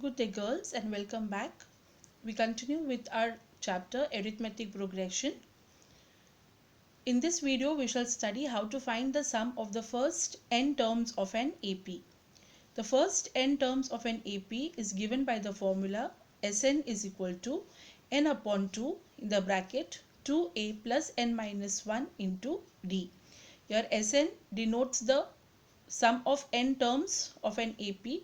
Good day girls and welcome back. We continue with our chapter arithmetic progression. In this video we shall study how to find the sum of the first n terms of an AP. The first n terms of an AP is given by the formula Sn is equal to n upon 2 in the bracket 2a plus n minus 1 into d. Here Sn denotes the sum of n terms of an AP.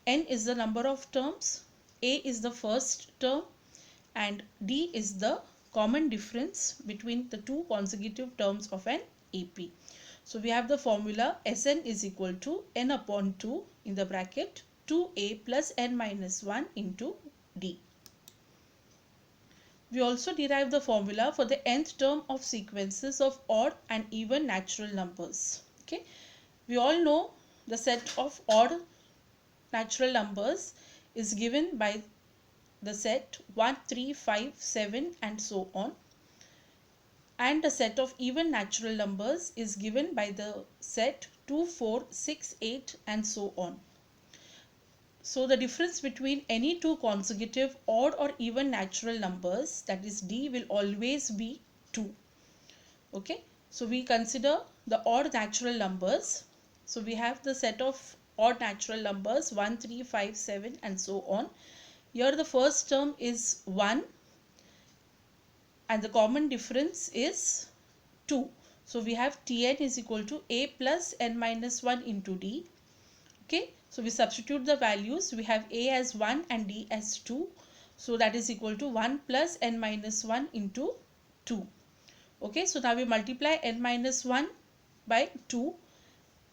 N is the number of terms, A is the first term and D is the common difference between the two consecutive terms of an AP. So we have the formula Sn is equal to n upon 2 in the bracket 2a plus n minus 1 into D. We also derive the formula for the nth term of sequences of odd and even natural numbers. Okay, we all know the set of odd natural numbers is given by the set 1, 3, 5, 7 and so on, and the set of even natural numbers is given by the set 2, 4, 6, 8 and so on. So the difference between any two consecutive odd or even natural numbers, that is D, will always be 2. Okay, so we consider the odd natural numbers. So we have the set of odd natural numbers 1, 3, 5, 7 and so on. Here the first term is 1 and the common difference is 2. So we have Tn is equal to a plus n minus 1 into d. Okay, so we substitute the values. We have a as 1 and d as 2. So that is equal to 1 plus n minus 1 into 2. Okay, so now we multiply n minus 1 by 2.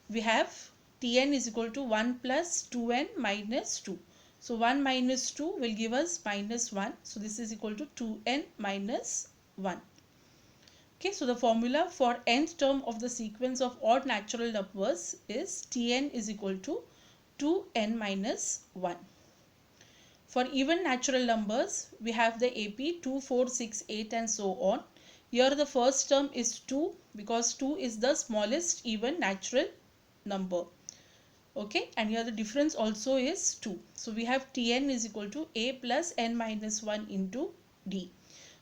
We have Tn is equal to 1 plus 2n minus 2. So 1 minus 2 will give us minus 1. So this is equal to 2n minus 1. Okay, so the formula for nth term of the sequence of odd natural numbers is Tn is equal to 2n minus 1. For even natural numbers, we have the AP 2, 4, 6, 8 and so on. Here the first term is 2 because 2 is the smallest even natural number. Okay, and here the difference also is 2. So we have Tn is equal to a plus n minus 1 into d.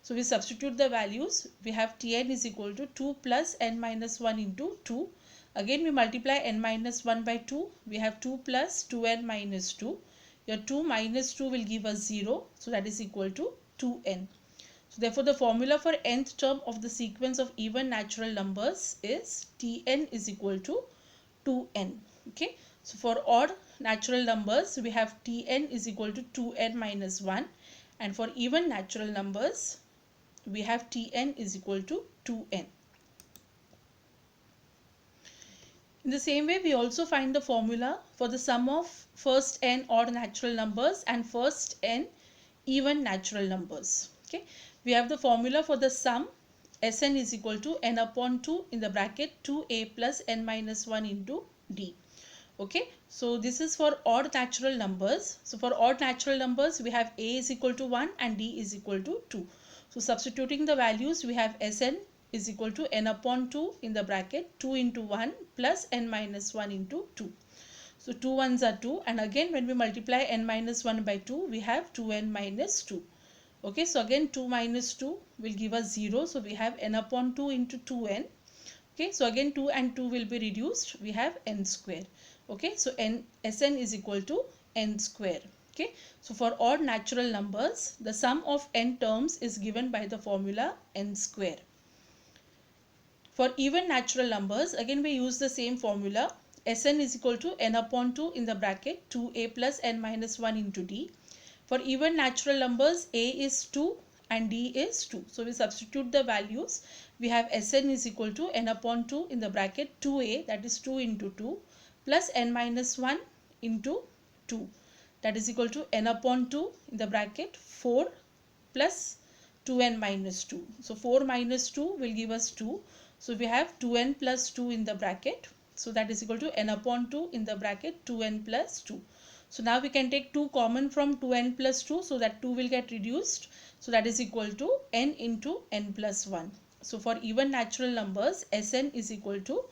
So we substitute the values. We have Tn is equal to 2 plus n minus 1 into 2. Again we multiply n minus 1 by 2. We have 2 plus 2n minus 2. Here 2 minus 2 will give us 0. So that is equal to 2n. So therefore the formula for nth term of the sequence of even natural numbers is Tn is equal to 2n. Okay, so for odd natural numbers we have Tn is equal to 2n minus 1, and for even natural numbers we have Tn is equal to 2n. In the same way we also find the formula for the sum of first n odd natural numbers and first n even natural numbers. Okay, we have the formula for the sum Sn is equal to n upon 2 in the bracket 2a plus n minus 1 into d. Okay, so this is for odd natural numbers. So for odd natural numbers we have a is equal to 1 and d is equal to 2. So substituting the values we have Sn is equal to n upon 2 in the bracket 2 into 1 plus n minus 1 into 2. So 2 ones are 2, and again when we multiply n minus 1 by 2 we have 2n minus 2. Okay, so again 2 minus 2 will give us 0. So we have n upon 2 into 2n. Okay, so again 2 and 2 will be reduced. We have n square. Okay, so Sn is equal to n square. Okay, so for odd natural numbers the sum of n terms is given by the formula n square. For even natural numbers again we use the same formula. Sn is equal to n upon 2 in the bracket 2a plus n minus 1 into d. For even natural numbers a is 2 and d is 2. So we substitute the values. We have Sn is equal to n upon 2 in the bracket 2a, that is 2 into 2, plus n minus 1 into 2, that is equal to n upon 2 in the bracket 4 plus 2n minus 2. So 4 minus 2 will give us 2. So we have 2n plus 2 in the bracket. So that is equal to n upon 2 in the bracket 2n plus 2. So now we can take 2 common from 2n plus 2, so that 2 will get reduced. So that is equal to n into n plus 1. So for even natural numbers Sn is equal to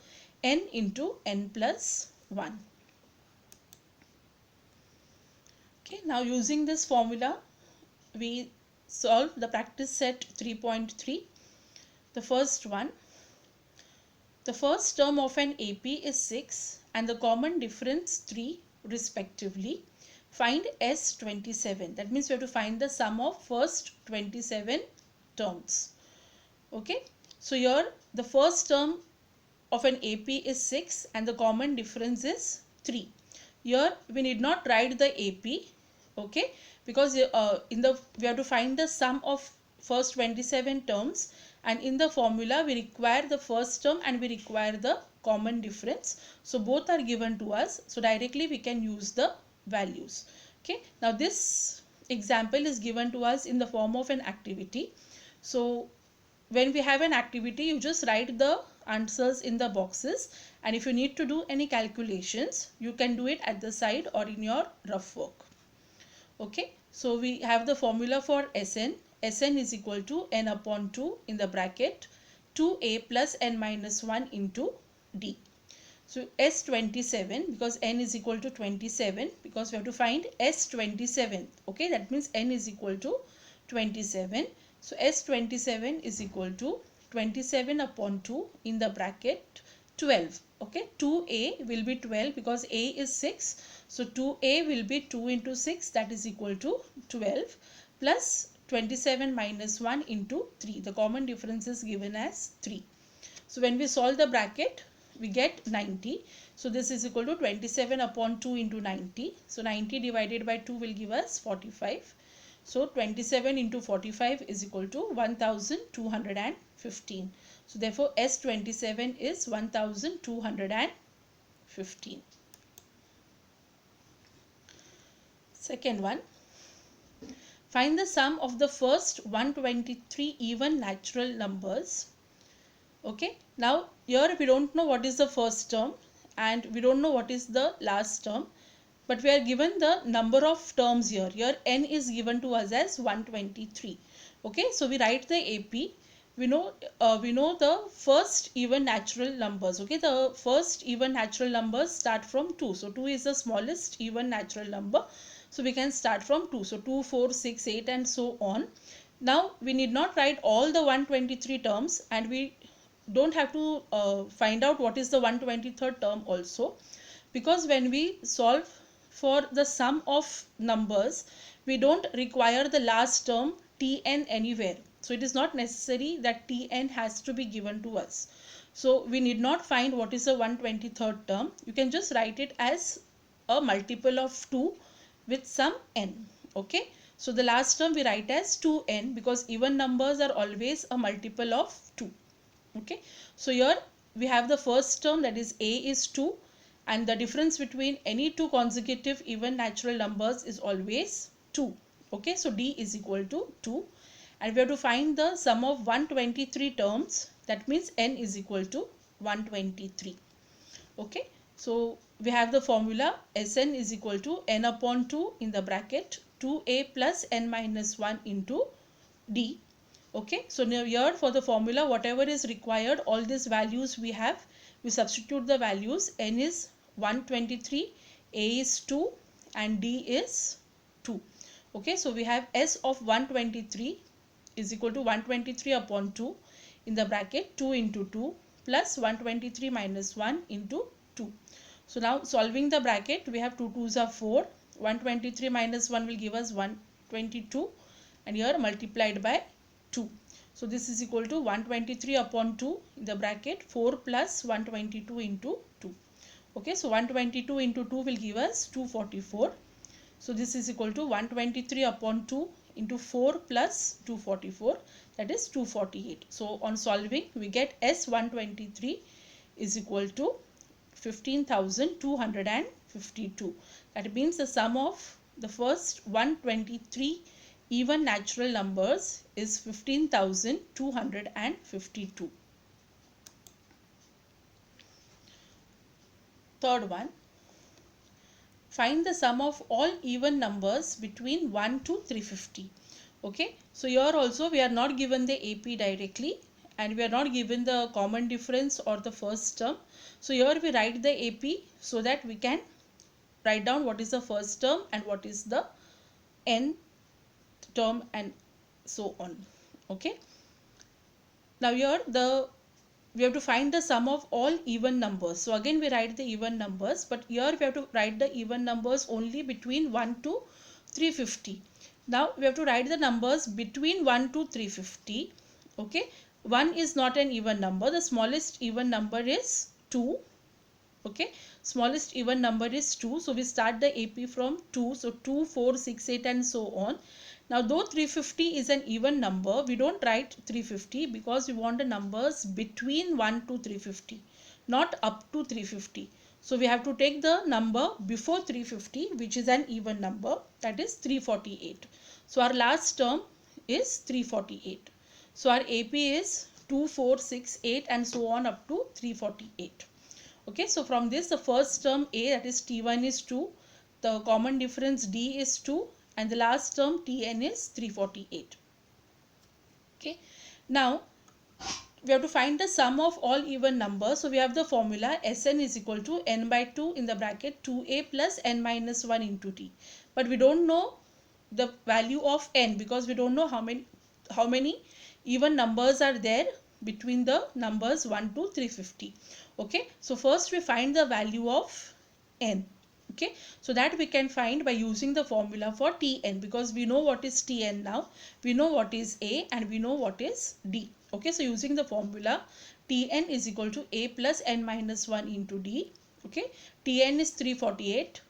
n into n plus 1. Okay, now using this formula we solve the practice set 3.3. The first one, the first term of an AP is 6 and the common difference 3 respectively. Find S27. That means we have to find the sum of first 27 terms. Okay, so here the first term of an AP is 6 and the common difference is 3. Here we need not write the AP, okay, because we have to find the sum of first 27 terms, and in the formula we require the first term and we require the common difference. So both are given to us, so directly we can use the values. Okay, now this example is given to us in the form of an activity. So when we have an activity, you just write the answers in the boxes, and if you need to do any calculations you can do it at the side or in your rough work. Okay, so we have the formula for Sn. Sn is equal to n upon 2 in the bracket 2a plus n minus 1 into d. So S27, because n is equal to 27, because we have to find S27. Okay, that means n is equal to 27. So S27 is equal to 27 upon 2 in the bracket 12. Okay, 2a will be 12 because a is 6. So 2a will be 2 into 6, that is equal to 12, plus 27 minus 1 into 3. The common difference is given as 3. So when we solve the bracket, we get 90. So this is equal to 27 upon 2 into 90. So 90 divided by 2 will give us 45. So 27 into 45 is equal to 1215. So therefore S27 is 1215. Second one, find the sum of the first 123 even natural numbers. Okay, now here we don't know what is the first term and we don't know what is the last term, but we are given the number of terms here. Here n is given to us as 123. Okay, so we write the AP. We know the first even natural numbers. Okay, the first even natural numbers start from 2. So 2 is the smallest even natural number. So we can start from 2. So 2, 4, 6, 8 and so on. Now we need not write all the 123 terms, and we don't have to find out what is the 123rd term also, because when we solve for the sum of numbers we don't require the last term tn anywhere. So it is not necessary that tn has to be given to us. So we need not find what is the 123rd term. You can just write it as a multiple of 2 with some n. Okay, so the last term we write as 2n because even numbers are always a multiple of 2. Okay, so here we have the first term, that is a is 2, and the difference between any two consecutive even natural numbers is always 2. Okay, so d is equal to 2, and we have to find the sum of 123 terms. That means n is equal to 123. Okay, so we have the formula Sn is equal to n upon 2 in the bracket 2a plus n minus 1 into d. Okay, so now here for the formula whatever is required, all these values we have, we substitute the values. N is 123, a is 2 and d is 2. Okay, so we have S of 123 is equal to 123 upon 2 in the bracket 2 into 2 plus 123 minus 1 into 2. So now solving the bracket, we have 2 2s are 4, 123 minus 1 will give us 122, and here multiplied by 2. So this is equal to 123 upon 2 in the bracket 4 plus 122 into 2. Okay, so 122 into 2 will give us 244. So this is equal to 123 upon 2 into 4 plus 244, that is 248. So on solving we get S123 is equal to 15,252. That means the sum of the first 123 even natural numbers is 15,252. Third one, find the sum of all even numbers between 1 to 350. Okay, so here also we are not given the AP directly and we are not given the common difference or the first term. So here we write the AP so that we can write down what is the first term and what is the nth term and so on. Okay. Now here we have to find the sum of all even numbers. So again we write the even numbers, but here we have to write the even numbers only between 1 to 350. Now we have to write the numbers between 1 to 350. Okay. 1 is not an even number. The smallest even number is 2. Okay. Smallest even number is 2. So we start the AP from 2. So 2, 4, 6, 8 and so on. Now though 350 is an even number, we don't write 350 because we want the numbers between 1 to 350, not up to 350. So we have to take the number before 350, which is an even number, that is 348. So our last term is 348. So our AP is 2, 4, 6, 8 and so on up to 348. Okay, so from this the first term A, that is T1 is 2, the common difference D is 2 and the last term Tn is 348. Okay, now we have to find the sum of all even numbers. So we have the formula Sn is equal to n by 2 in the bracket 2a plus n minus 1 into t. But we don't know the value of n because we don't know how many even numbers are there between the numbers 1 to 350. Okay, so first we find the value of n. Okay, so that we can find by using the formula for Tn, because we know what is Tn now, we know what is A and we know what is D. Okay, so using the formula Tn is equal to A plus n minus 1 into D. Okay, Tn is 348,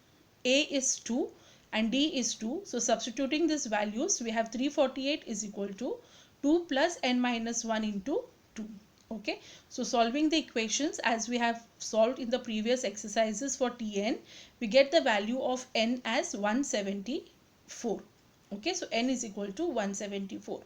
A is 2 and D is 2. So substituting these values, we have 348 is equal to 2 plus n minus 1 into 2. Okay, so solving the equations as we have solved in the previous exercises for Tn, we get the value of n as 174. Okay, so n is equal to 174.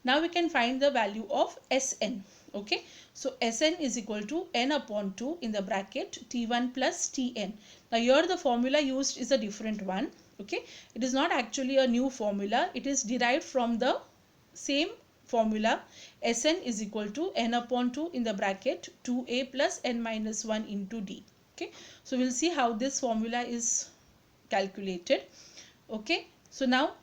Now we can find the value of Sn. Okay, so Sn is equal to n upon 2 in the bracket T1 plus Tn. Now here the formula used is a different one. Okay, it is not actually a new formula, it is derived from the same formula. Sn is equal to n upon 2 in the bracket 2a plus n minus 1 into d. Okay, so we'll see how this formula is calculated. Okay, so now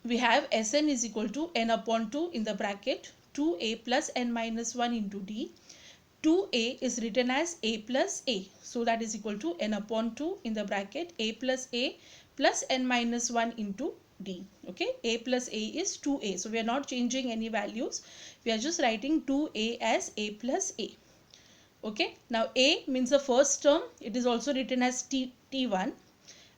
we have Sn is equal to n upon 2 in the bracket 2a plus n minus 1 into d. 2a is written as a plus a, so that is equal to n upon 2 in the bracket a plus n minus 1 into d. Okay, a plus a is 2a, so we are not changing any values, we are just writing 2a as a plus a. Okay, now a means the first term, it is also written as t1,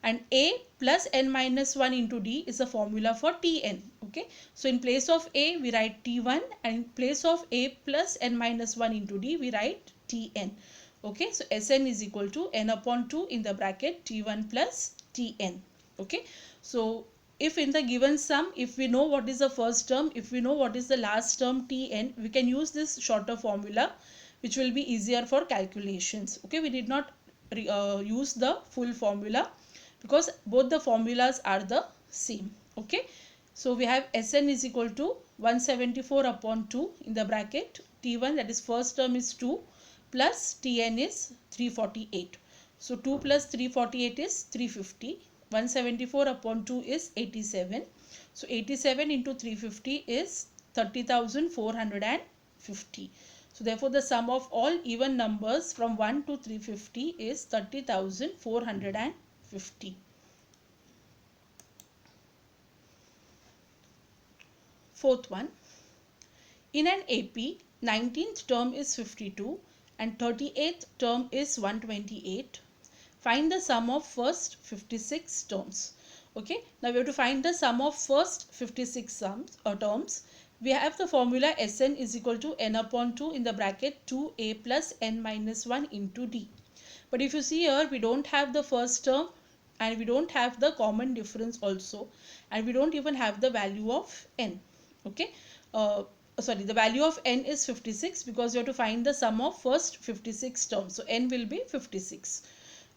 and a plus n minus 1 into d is the formula for Tn. Okay, so in place of a we write T1 and in place of a plus n minus 1 into d we write Tn. Okay, so Sn is equal to n upon 2 in the bracket T1 plus Tn. Okay, so if in the given sum, if we know what is the first term, if we know what is the last term Tn, we can use this shorter formula which will be easier for calculations. Okay, we did not use the full formula because both the formulas are the same. Okay, so we have Sn is equal to 174 upon 2 in the bracket T1, that is first term is 2 plus Tn is 348. So 2 plus 348 is 350. 174 upon 2 is 87. So 87 into 350 is 30,450. So therefore the sum of all even numbers from 1 to 350 is 30,450. Fourth one, in an AP, 19th term is 52 and 38th term is 128. Find the sum of first 56 terms. Okay, now we have to find the sum of first 56 terms. We have the formula Sn is equal to n upon 2 in the bracket 2a plus n minus 1 into d. But if you see here, we don't have the first term and we don't have the common difference also, and we don't even have the value of n. Okay, sorry, the value of n is 56 because you have to find the sum of first 56 terms. So n will be 56.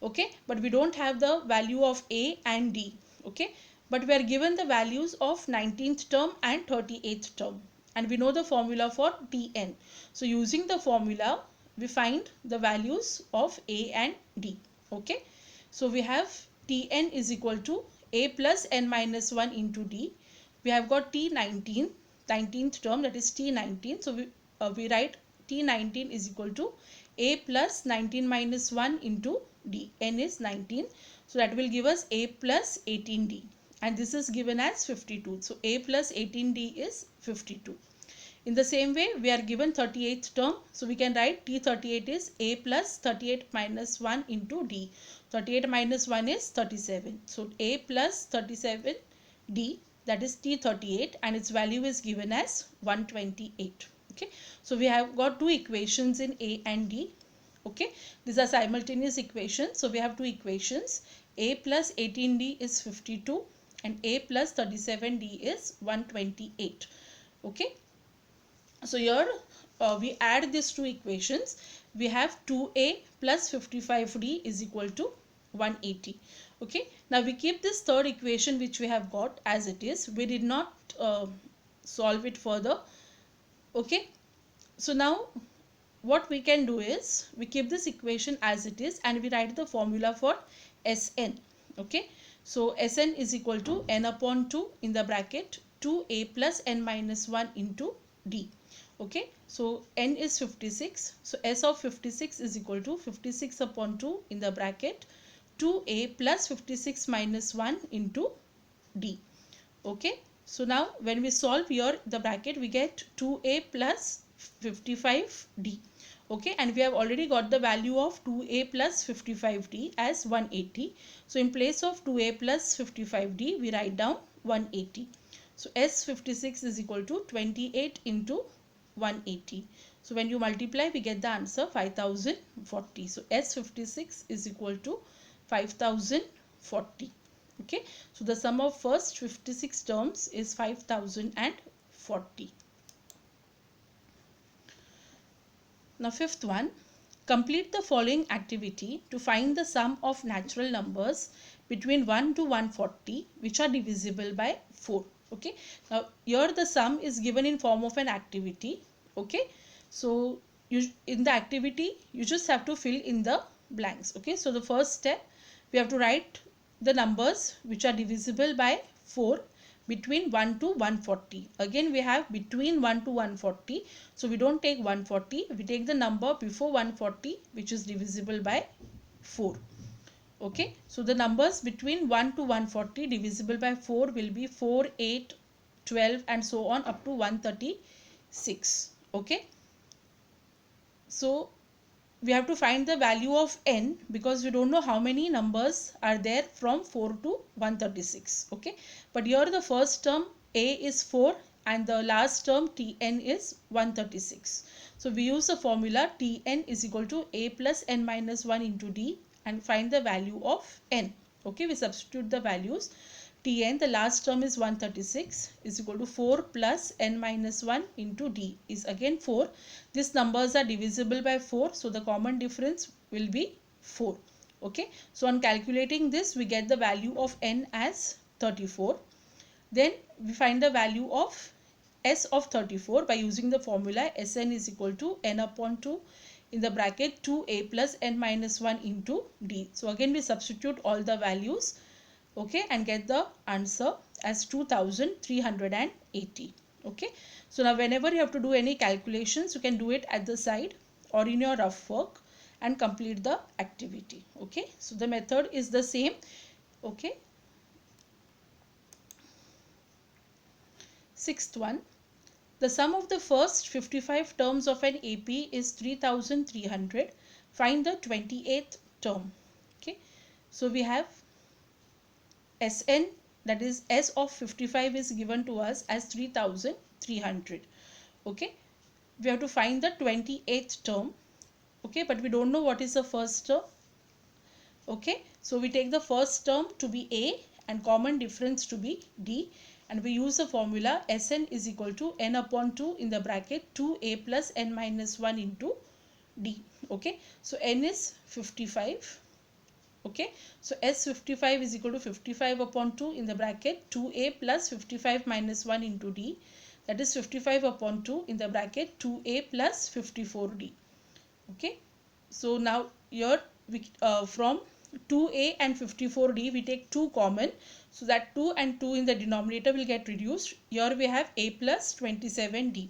Okay, but we don't have the value of a and d. Okay, but we are given the values of 19th term and 38th term, and we know the formula for Tn. So using the formula we find the values of a and d. Okay, So we have Tn is equal to a plus n minus 1 into d. We have got T19, 19th term, that is T19. So we write T19 is equal to a plus 19 minus 1 into d. N is 19. So that will give us a plus 18d. And this is given as 52. So a plus 18d is 52. In the same way, we are given 38th term. So we can write T38 is a plus 38 minus 1 into d. 38 minus 1 is 37. So a plus 37d, that is T38, and its value is given as 128. Okay. So we have got two equations in a and d. Okay. These are simultaneous equations. So we have two equations. A plus 18d is 52 and a plus 37d is 128. Okay. So here we add these two equations. We have 2a plus 55d is equal to 180. Okay. Now we keep this third equation which we have got as it is. We did not solve it further. Okay. So now what we can do is we keep this equation as it is and we write the formula for Sn. Okay. So Sn is equal to n upon 2 in the bracket 2a plus n minus 1 into d. Okay, so n is 56. So S of 56 is equal to 56 upon 2 in the bracket 2a plus 56 minus 1 into d. Okay, so now when we solve here the bracket, we get 2a plus 55d. Okay, and we have already got the value of 2a plus 55d as 180. So in place of 2a plus 55d, we write down 180. So S56 is equal to 28 into 180. So when you multiply, we get the answer 5040. So S56 is equal to 5040. Okay. So the sum of first 56 terms is 5040. Now fifth one, complete the following activity to find the sum of natural numbers between 1 to 140 which are divisible by 4. Okay. Now here the sum is given in form of an activity. Okay. So in the activity you just have to fill in the blanks. Okay. So the first step, we have to write the numbers which are divisible by 4 between 1 to 140. Again we have between 1 to 140. So we don't take 140. We take the number before 140 which is divisible by 4. Okay. So the numbers between 1 to 140 divisible by 4 will be 4, 8, 12 and so on up to 136. Okay. So we have to find the value of n because we don't know how many numbers are there from 4 to 136. Okay. But here the first term a is 4 and the last term tn is 136. So we use the formula tn is equal to a plus n minus 1 into d and find the value of n. Okay, we substitute the values. Tn, the last term is 136, is equal to 4 plus n minus 1 into d is again 4. These numbers are divisible by 4, so the common difference will be 4. Okay, so on calculating this, we get the value of n as 34. Then we find the value of s of 34 by using the formula Sn is equal to n upon 2 in the bracket 2a plus n minus 1 into d. So again we substitute all the values, okay, and get the answer as 2380. Okay. So now whenever you have to do any calculations, you can do it at the side or in your rough work and complete the activity. Okay. So the method is the same. Okay. Sixth one, the sum of the first 55 terms of an AP is 3300. Find the 28th term. Okay. So we have Sn, that is S of 55 is given to us as 3300. Okay. We have to find the 28th term. Okay. But we don't know what is the first term. Okay. So we take the first term to be A and common difference to be D. And we use the formula Sn is equal to n upon 2 in the bracket 2a plus n minus 1 into d. Okay. So n is 55. Okay. So S55 is equal to 55 upon 2 in the bracket 2a plus 55 minus 1 into d. That is 55 upon 2 in the bracket 2a plus 54d. Okay. So now here we, from 2a and 54d, we take 2 common, so that 2 and 2 in the denominator will get reduced. Here we have a plus 27d.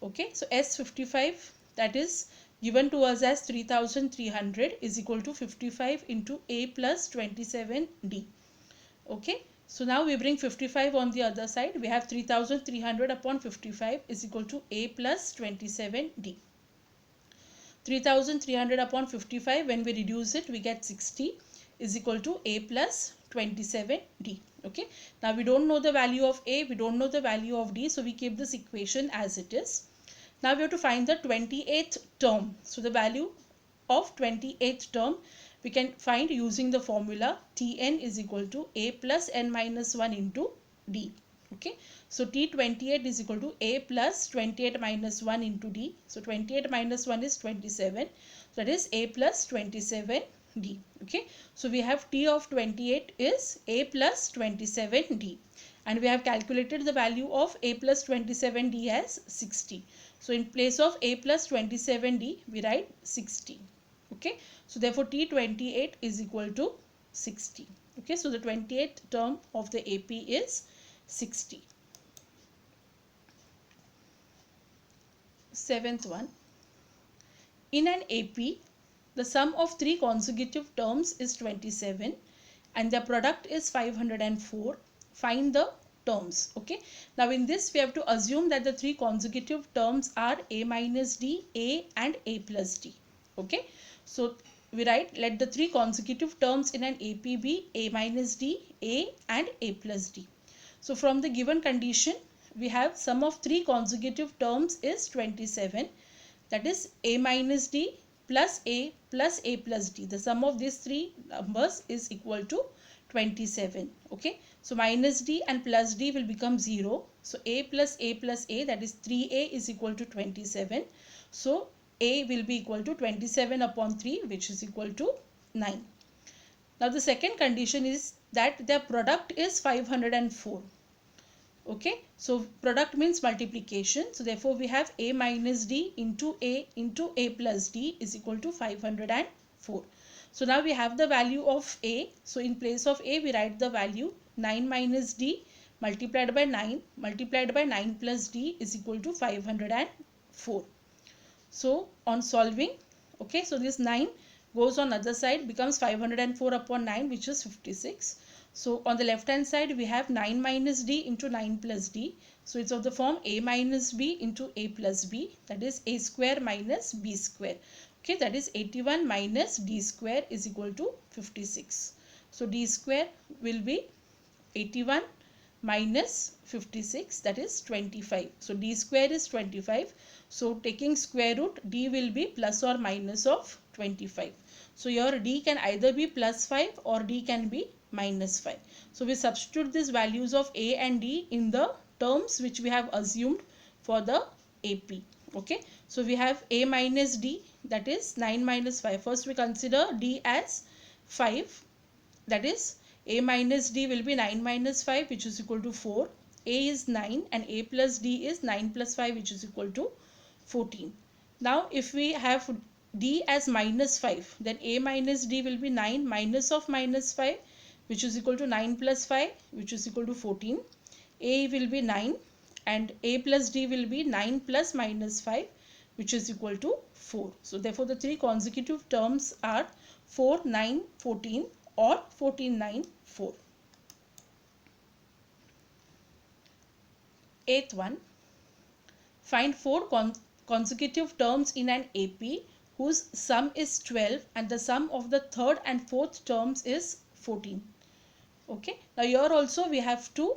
Okay, so S55, that is given to us as 3300, is equal to 55 into a plus 27d. Okay, so now we bring 55 on the other side. We have 3300 upon 55 is equal to a plus 27d. 3300 upon 55, when we reduce it, we get 60 is equal to a plus 27d. Okay, now we don't know the value of a, we don't know the value of d, so we keep this equation as it is. Now we have to find the 28th term. So the value of 28th term we can find using the formula Tn is equal to a plus n minus 1 into d. Okay, so T28 is equal to a plus 28 minus 1 into d. So 28 minus 1 is 27. So that is a plus 27d. Okay, so we have T of 28 is a plus 27d, and we have calculated the value of a plus 27d as 60. So in place of a plus 27d, we write 60. Okay, so therefore T28 is equal to 60. Okay, so the 28th term of the AP is 60. Seventh one. In an AP, the sum of 3 consecutive terms is 27 and the product is 504. Find the terms. Okay, now in this we have to assume that the 3 consecutive terms are a minus d, a and a plus d. Okay, so we write, let the 3 consecutive terms in an AP be a minus d, a and a plus d. So from the given condition, we have sum of 3 consecutive terms is 27, that is a minus d plus a plus d. The sum of these 3 numbers is equal to 27. Okay, so minus d and plus d will become 0. So a, that is 3a is equal to 27. So a will be equal to 27 upon 3, which is equal to 9. Now the second condition is that their product is 504. Okay, so product means multiplication. So therefore we have a minus d into a plus d is equal to 504. So now we have the value of a. So in place of a, we write the value 9 minus d multiplied by 9 plus d is equal to 504. So on solving, okay, so this 9 goes on other side, becomes 504 upon 9, which is 56. So on the left hand side, we have 9 minus d into 9 plus d. So it's of the form a minus b into a plus b, that is a square minus b square. Okay, that is 81 minus d square is equal to 56. So d square will be 81 minus 56, that is 25. So d square is 25. So taking square root, d will be plus or minus of 25. So your d can either be plus 5 or d can be minus 5. So we substitute these values of a and d in the terms which we have assumed for the AP. Okay, so we have a minus d, that is 9 minus 5. First we consider d as 5, that is a minus d will be 9 minus 5, which is equal to 4. A is 9 and a plus d is 9 plus 5, which is equal to 14. Now if we have d as minus 5, then a minus d will be 9 minus of minus 5, which is equal to 9 plus 5, which is equal to 14. A will be 9 and a plus d will be 9 plus minus 5, which is equal to 4. So therefore the 3 consecutive terms are 4, 9, 14 or 14, 9, 4. Eighth one. Find 4 consecutive terms in an AP whose sum is 12 and the sum of the third and fourth terms is 14. Okay, now here also we have to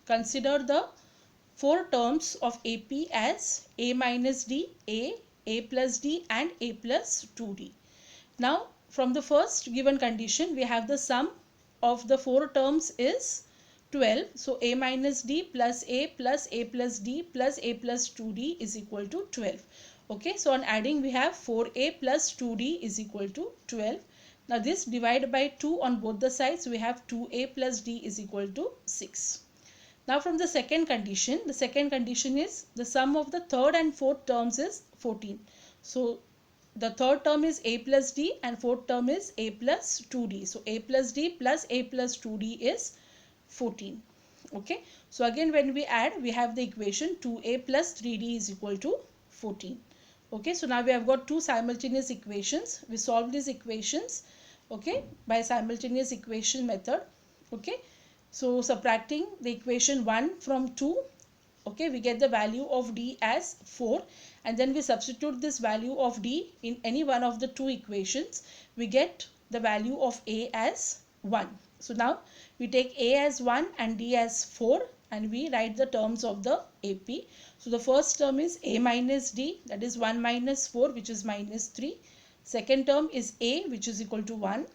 consider the 4 terms of AP as a minus d, a plus d and a plus 2d. Now from the first given condition, we have the sum of the 4 terms is 12. So a minus d plus a plus d plus a plus 2d is equal to 12. Okay, so on adding we have 4a plus 2d is equal to 12. Now this divide by 2 on both the sides, we have 2a plus d is equal to 6. Now from the second condition is the sum of the third and fourth terms is 14. So the third term is a plus d and fourth term is a plus 2d. So a plus d plus a plus 2d is 14. Okay, so again when we add, we have the equation 2a plus 3d is equal to 14. Okay, so now we have got two simultaneous equations. We solve these equations, okay, by simultaneous equation method. Okay, so subtracting the equation 1 from 2, okay, we get the value of d as 4, and then we substitute this value of d in any one of the two equations. We get the value of a as 1. So now we take a as 1 and d as 4, and we write the terms of the AP. So the first term is a minus d, that is 1 minus 4, which is minus 3. Second term is a, which is equal to 1.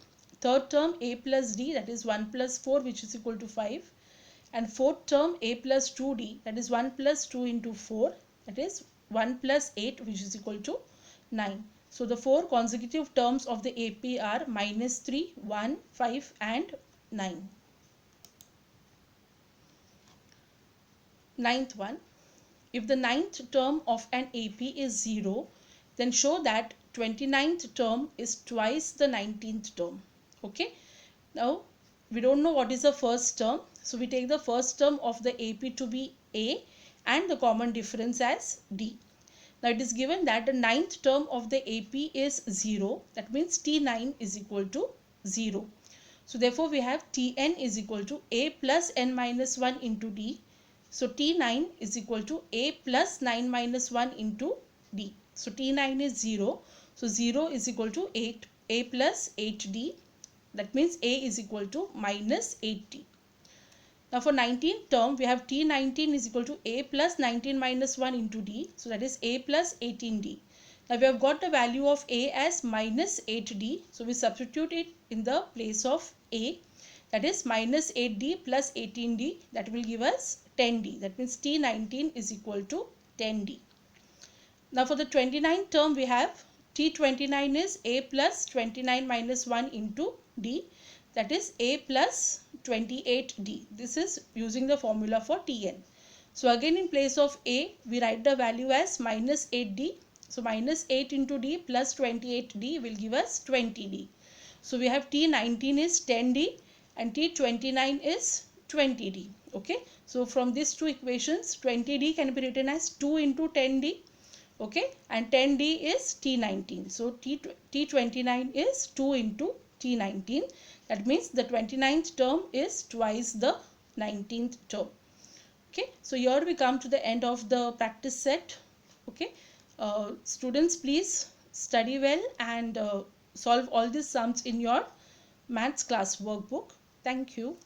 Third term a plus d, that is 1 plus 4, which is equal to 5. And fourth term a plus 2d, that is 1 plus 2 into 4, that is 1 plus 8, which is equal to 9. So the four consecutive terms of the AP are minus 3, 1, 5 and 9. Ninth one, if the ninth term of an AP is 0, then show that 29th term is twice the 19th term. Okay, now we don't know what is the first term, so we take the first term of the AP to be a and the common difference as d. Now it is given that the ninth term of the AP is 0, that means T9 is equal to 0. So therefore we have Tn is equal to a plus n minus 1 into d. So T9 is equal to a plus 9 minus 1 into d. So T9 is 0. So 0 is equal to 8, a plus 8d. That means a is equal to minus 8d. Now for 19th term, we have T19 is equal to a plus 19 minus 1 into d. So that is a plus 18d. Now we have got the value of a as minus 8d. So we substitute it in the place of a. That is minus 8d plus 18d. That will give us 10d. That means T19 is equal to 10d. Now for the 29th term, we have T29 is a plus 29 minus 1 into d. That is a plus 28d. This is using the formula for Tn. So again in place of a, we write the value as minus 8d. So minus 8 into d plus 28d will give us 20d. So we have T19 is 10d and T29 is 20d. Okay. So from these two equations, 20d can be written as 2 into 10d. Okay. And 10d is T19. So T29 is 2 into T19. That means the 29th term is twice the 19th term. Okay, so here we come to the end of the practice set. Okay, students, please study well and solve all these sums in your maths class workbook. Thank you.